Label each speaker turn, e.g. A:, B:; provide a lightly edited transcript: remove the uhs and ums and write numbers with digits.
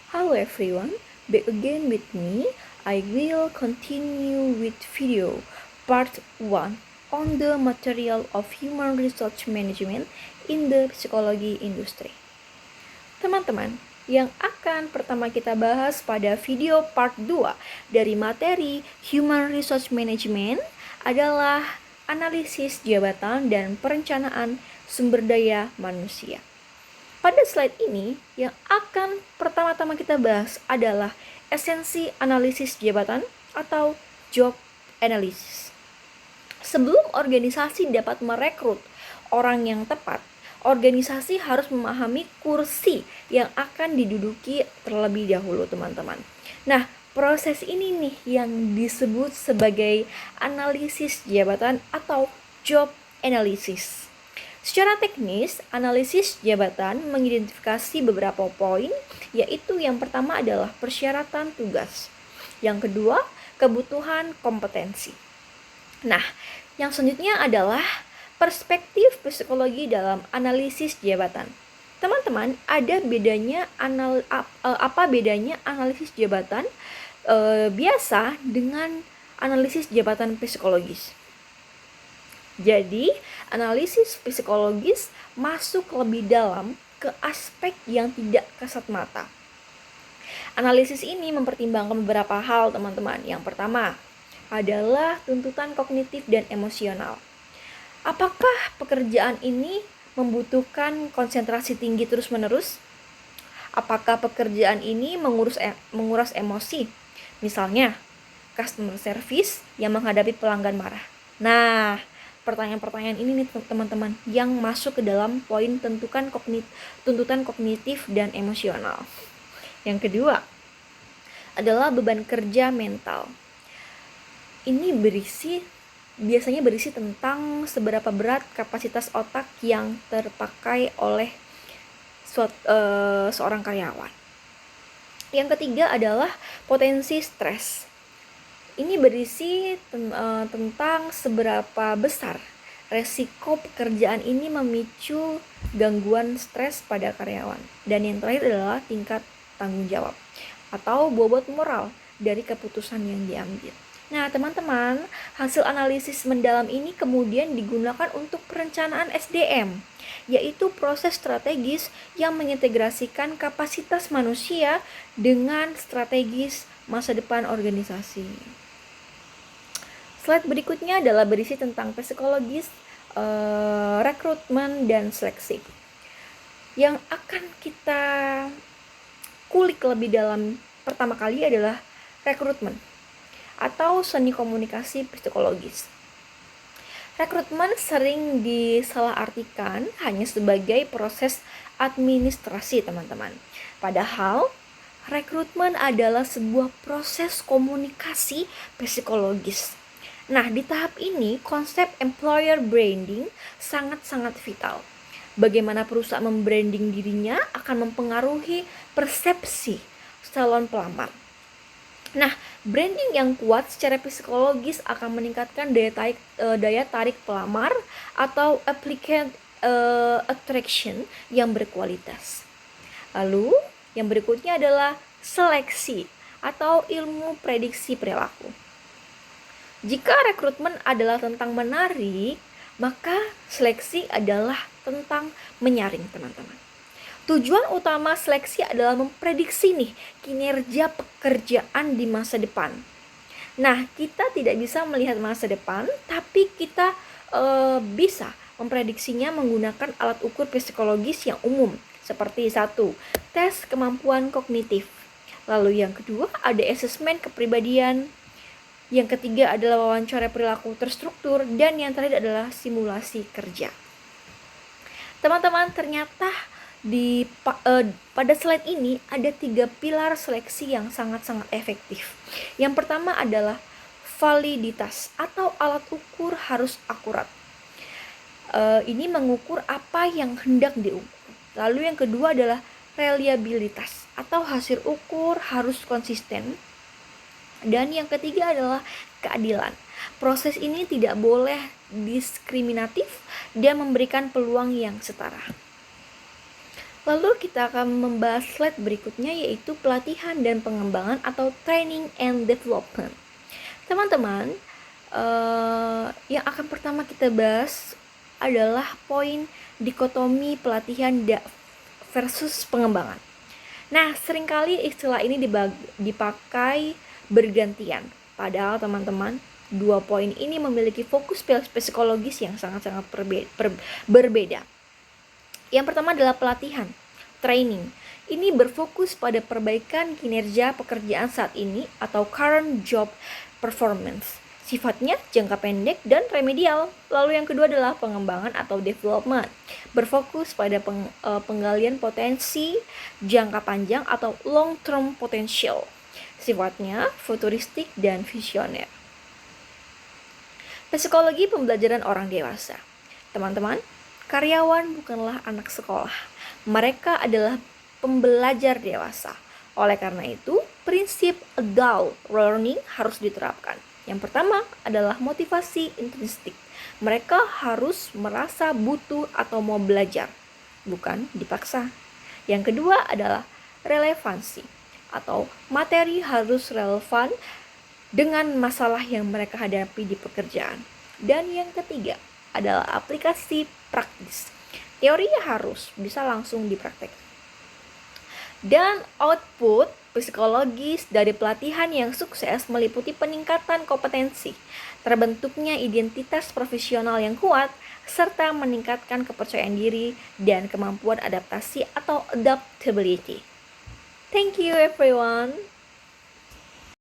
A: Hello everyone, back again with me. I will continue with video part 1 on the material of human resource management in the psychology industry. Teman-teman, yang akan pertama kita bahas pada video part 2 dari materi human resource management adalah analisis jabatan dan perencanaan sumber daya manusia. Pada slide ini, yang akan pertama-tama kita bahas adalah esensi analisis jabatan atau job analysis. Sebelum organisasi dapat merekrut orang yang tepat, organisasi harus memahami kursi yang akan diduduki terlebih dahulu, teman-teman. Nah, proses ini nih yang disebut sebagai analisis jabatan atau job analysis. Secara teknis, analisis jabatan mengidentifikasi beberapa poin, yaitu yang pertama adalah persyaratan tugas. Yang kedua, kebutuhan kompetensi. Nah, yang selanjutnya adalah perspektif psikologi dalam analisis jabatan. Teman-teman, ada bedanya apa bedanya analisis jabatan biasa dengan analisis jabatan psikologis? Jadi, analisis psikologis masuk lebih dalam ke aspek yang tidak kasat mata. Analisis ini mempertimbangkan beberapa hal, teman-teman. Yang pertama adalah tuntutan kognitif dan emosional. Apakah pekerjaan ini membutuhkan konsentrasi tinggi terus-menerus? Apakah pekerjaan ini menguras emosi? Misalnya, customer service yang menghadapi pelanggan marah. Nah, pertanyaan-pertanyaan ini nih teman-teman yang masuk ke dalam poin tuntutan kognitif dan emosional. Yang kedua adalah beban kerja mental. Ini biasanya berisi tentang seberapa berat kapasitas otak yang terpakai oleh seorang karyawan. Yang ketiga adalah potensi stres. Ini berisi tentang seberapa besar resiko pekerjaan ini memicu gangguan stres pada karyawan. Dan yang terakhir adalah tingkat tanggung jawab atau bobot moral dari keputusan yang diambil. Nah, teman-teman, hasil analisis mendalam ini kemudian digunakan untuk perencanaan SDM, yaitu proses strategis yang mengintegrasikan kapasitas manusia dengan strategis masa depan organisasi. Slide berikutnya adalah berisi tentang psikologis, rekrutmen, dan seleksi. Yang akan kita kulik lebih dalam pertama kali adalah rekrutmen atau seni komunikasi psikologis. Rekrutmen sering disalahartikan hanya sebagai proses administrasi, teman-teman. Padahal rekrutmen adalah sebuah proses komunikasi psikologis. Nah, di tahap ini konsep employer branding sangat-sangat vital. Bagaimana perusahaan membranding dirinya akan mempengaruhi persepsi calon pelamar. Nah, branding yang kuat secara psikologis akan meningkatkan daya tarik pelamar atau applicant attraction yang berkualitas. Lalu, yang berikutnya adalah seleksi atau ilmu prediksi perilaku. Jika rekrutmen adalah tentang menarik, maka seleksi adalah tentang menyaring, teman-teman. Tujuan utama seleksi adalah memprediksi nih kinerja pekerjaan di masa depan. Nah, kita tidak bisa melihat masa depan, tapi kita bisa memprediksinya menggunakan alat ukur psikologis yang umum. Seperti 1, tes kemampuan kognitif. Lalu yang kedua ada asesmen kepribadian. Yang ketiga adalah wawancara perilaku terstruktur, dan yang terakhir adalah simulasi kerja. Teman-teman, ternyata pada slide ini ada 3 pilar seleksi yang sangat-sangat efektif. Yang pertama adalah validitas atau alat ukur harus akurat. Ini mengukur apa yang hendak diukur. Lalu yang kedua adalah reliabilitas atau hasil ukur harus konsisten. Dan yang ketiga adalah keadilan. Proses ini tidak boleh diskriminatif dan memberikan peluang yang setara. Lalu kita akan membahas slide berikutnya, yaitu pelatihan dan pengembangan atau training and development. Teman-teman, yang akan pertama kita bahas adalah poin dikotomi pelatihan versus pengembangan. Nah, seringkali istilah ini dipakai bergantian. Padahal teman-teman, dua poin ini memiliki fokus psikologis yang sangat-sangat berbeda. Yang pertama adalah pelatihan, training. Ini berfokus pada perbaikan kinerja pekerjaan saat ini atau current job performance. Sifatnya jangka pendek dan remedial. Lalu yang kedua adalah pengembangan atau development. Berfokus pada penggalian potensi jangka panjang atau long term potential. Sifatnya futuristik dan visioner. Psikologi pembelajaran orang dewasa. Teman-teman, karyawan bukanlah anak sekolah. Mereka adalah pembelajar dewasa. Oleh karena itu, prinsip adult learning harus diterapkan. Yang pertama adalah motivasi intrinsik. Mereka harus merasa butuh atau mau belajar, bukan dipaksa. Yang kedua adalah relevansi, atau materi harus relevan dengan masalah yang mereka hadapi di pekerjaan. Dan yang ketiga adalah aplikasi praktis. Teorinya harus bisa langsung dipraktekkan. Dan output psikologis dari pelatihan yang sukses meliputi peningkatan kompetensi, terbentuknya identitas profesional yang kuat, serta meningkatkan kepercayaan diri dan kemampuan adaptasi atau adaptability. Thank you everyone.